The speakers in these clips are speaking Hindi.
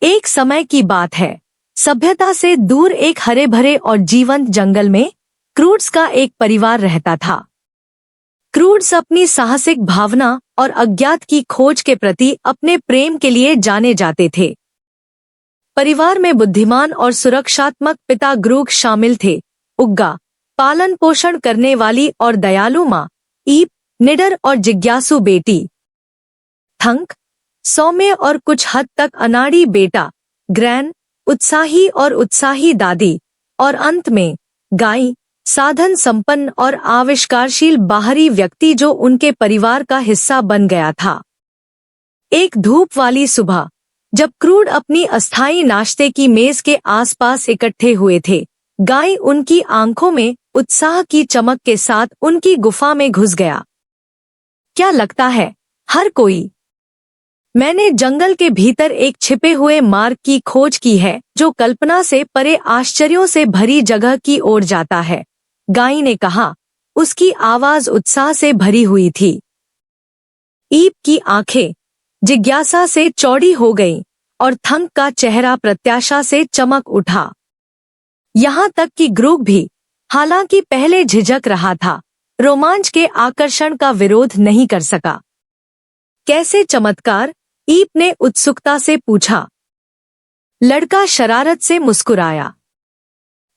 एक समय की बात है। सभ्यता से दूर एक हरे भरे और जीवंत जंगल में क्रूड्स का एक परिवार रहता था। क्रूड्स अपनी साहसिक भावना और अज्ञात की खोज के प्रति अपने प्रेम के लिए जाने जाते थे। परिवार में बुद्धिमान और सुरक्षात्मक पिता ग्रूग शामिल थे, उग्गा, पालन पोषण करने वाली और दयालु माँ ईप, निडर और जिज्ञासु बेटी थंक, सौम्य और कुछ हद तक अनाड़ी बेटा ग्रैन, उत्साही दादी, और अंत में गाई, साधन संपन्न और आविष्कारशील बाहरी व्यक्ति जो उनके परिवार का हिस्सा बन गया था। एक धूप वाली सुबह, जब क्रूड अपनी अस्थायी नाश्ते की मेज के आसपास इकट्ठे हुए थे, गाई उनकी आंखों में उत्साह की चमक के साथ उनकी गुफा में घुस गया। क्या लगता है हर कोई? मैंने जंगल के भीतर एक छिपे हुए मार्ग की खोज की है जो कल्पना से परे आश्चर्यों से भरी जगह की ओर जाता है, गाई ने कहा। उसकी आवाज उत्साह से भरी हुई थी। ईप की आंखें जिज्ञासा से चौड़ी हो गईं और थंक का चेहरा प्रत्याशा से चमक उठा। यहाँ तक कि ग्रूग भी, हालांकि पहले झिझक रहा था, रोमांच के आकर्षण का विरोध नहीं कर सका। कैसे चमत्कार? ईप ने उत्सुकता से पूछा। लड़का शरारत से मुस्कुराया।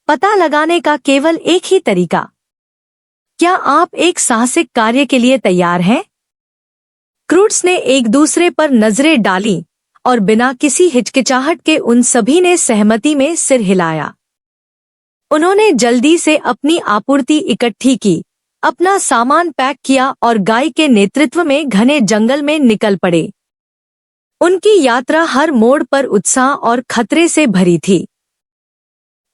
पता लगाने का केवल एक ही तरीका। क्या आप एक साहसिक कार्य के लिए तैयार हैं? क्रूड्स ने एक दूसरे पर नजरें डाली और बिना किसी हिचकिचाहट के उन सभी ने सहमति में सिर हिलाया। उन्होंने जल्दी से अपनी आपूर्ति इकट्ठी की, अपना सामान पैक किया और गाय के नेतृत्व में घने जंगल में निकल पड़े। उनकी यात्रा हर मोड़ पर उत्साह और खतरे से भरी थी।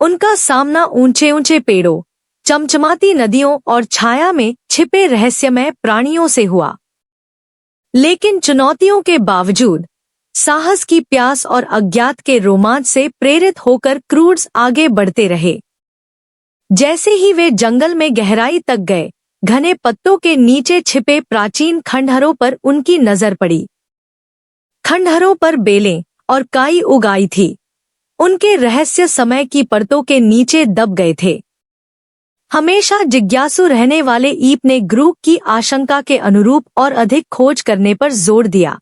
उनका सामना ऊंचे ऊंचे पेड़ों, चमचमाती नदियों और छाया में छिपे रहस्यमय प्राणियों से हुआ। लेकिन चुनौतियों के बावजूद, साहस की प्यास और अज्ञात के रोमांच से प्रेरित होकर क्रूड्स आगे बढ़ते रहे। जैसे ही वे जंगल में गहराई तक गए, घने पत्तों के नीचे छिपे प्राचीन खंडहरों पर उनकी नजर पड़ी। खंडहरों पर बेलें और काई उगाई थी। उनके रहस्य समय की परतों के नीचे दब गए थे। हमेशा जिज्ञासु रहने वाले ईप ने ग्रूग की आशंका के अनुरूप और अधिक खोज करने पर जोर दिया।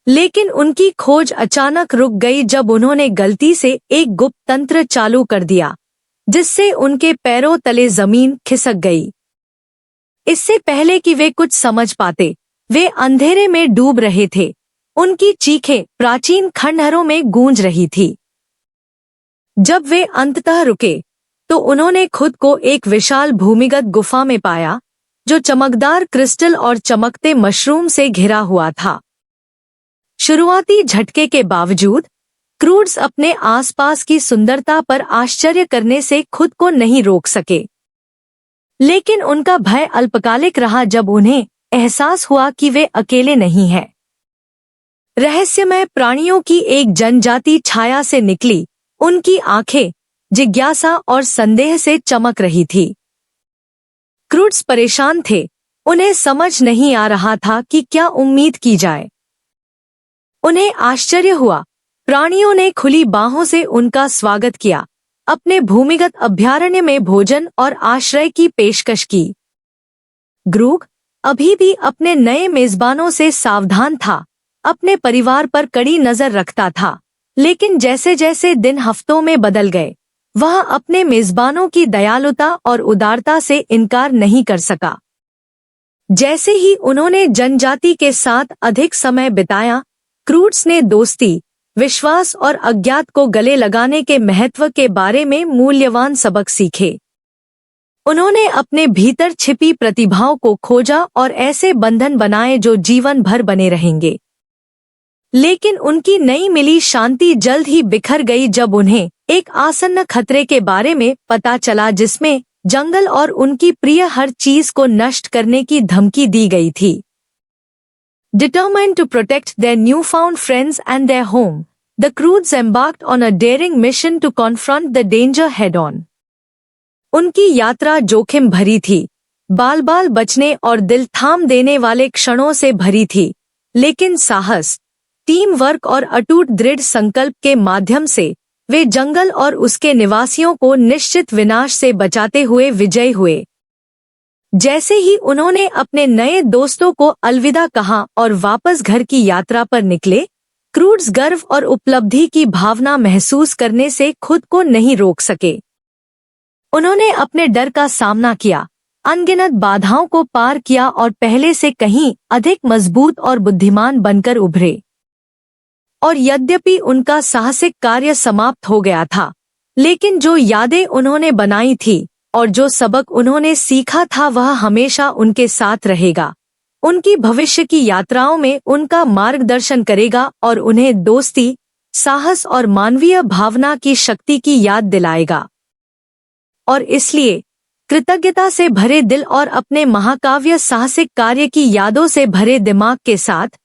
लेकिन उनकी खोज अचानक रुक गई जब उन्होंने गलती से एक गुप्त तंत्र चालू कर दिया, जिससे उनके पैरों तले जमीन खिसक गई। इससे पहले कि वे कुछ समझ पाते, वे अंधेरे में डूब रहे थे। उनकी चीखें प्राचीन खंडहरों में गूंज रही थी। जब वे अंततः रुके, तो उन्होंने खुद को एक विशाल भूमिगत गुफा में पाया, जो चमकदार क्रिस्टल और चमकते मशरूम से घिरा हुआ था। शुरुआती झटके के बावजूद, क्रूड्स अपने आसपास की सुंदरता पर आश्चर्य करने से खुद को नहीं रोक सके। लेकिन उनका भय अल्पकालिक रहा जब उन्हें एहसास हुआ कि वे अकेले नहीं हैं। रहस्यमय प्राणियों की एक जनजाति छाया से निकली। उनकी आंखें जिज्ञासा और संदेह से चमक रही थी। क्रूड्स परेशान थे। उन्हें समझ नहीं आ रहा था कि क्या उम्मीद की जाए। उन्हें आश्चर्य हुआ। प्राणियों ने खुली बाहों से उनका स्वागत किया, अपने भूमिगत अभयारण्य में भोजन और आश्रय की पेशकश की। ग्रूग अभी भी अपने नए मेजबानों से सावधान था, अपने परिवार पर कड़ी नजर रखता था। लेकिन जैसे जैसे दिन हफ्तों में बदल गए, वह अपने मेजबानों की दयालुता और उदारता से इनकार नहीं कर सका। जैसे ही उन्होंने जनजाति के साथ अधिक समय बिताया, क्रूड्स ने दोस्ती, विश्वास और अज्ञात को गले लगाने के महत्व के बारे में मूल्यवान सबक सीखे। उन्होंने अपने भीतर छिपी प्रतिभाओं को खोजा और ऐसे बंधन बनाए जो जीवन भर बने रहेंगे। लेकिन उनकी नई मिली शांति जल्द ही बिखर गई जब उन्हें एक आसन्न खतरे के बारे में पता चला, जिसमें जंगल और उनकी प्रिय हर चीज को नष्ट करने की धमकी दी गई थी। Determined to protect their newfound friends and their home, the Croods embarked on a daring mission to confront the danger head-on. उनकी यात्रा जोखिम भरी थी, बाल-बाल बचने और दिल थाम देने वाले क्षणों से भरी थी, लेकिन साहस, टीम वर्क और अटूट दृढ़ संकल्प के माध्यम से वे जंगल और उसके निवासियों को निश्चित विनाश से बचाते हुए विजयी हुए। जैसे ही उन्होंने अपने नए दोस्तों को अलविदा कहा और वापस घर की यात्रा पर निकले, क्रूड्स गर्व और उपलब्धि की भावना महसूस करने से खुद को नहीं रोक सके। उन्होंने अपने डर का सामना किया, अनगिनत बाधाओं को पार किया और पहले से कहीं अधिक मजबूत और बुद्धिमान बनकर उभरे। और यद्यपि उनका साहसिक कार्य समाप्त हो गया था, लेकिन जो यादें उन्होंने बनाई थी और जो सबक उन्होंने सीखा था वह हमेशा उनके साथ रहेगा, उनकी भविष्य की यात्राओं में उनका मार्गदर्शन करेगा और उन्हें दोस्ती, साहस और मानवीय भावना की शक्ति की याद दिलाएगा। और इसलिए कृतज्ञता से भरे दिल और अपने महाकाव्य साहसिक कार्य की यादों से भरे दिमाग के साथ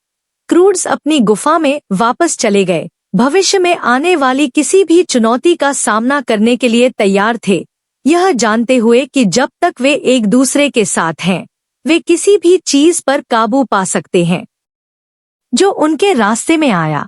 क्रूड्स अपनी गुफा में वापस चले गए, भविष्य में आने वाली किसी भी चुनौती का सामना करने के लिए तैयार थे, यह जानते हुए कि जब तक वे एक दूसरे के साथ हैं, वे किसी भी चीज पर काबू पा सकते हैं जो उनके रास्ते में आया।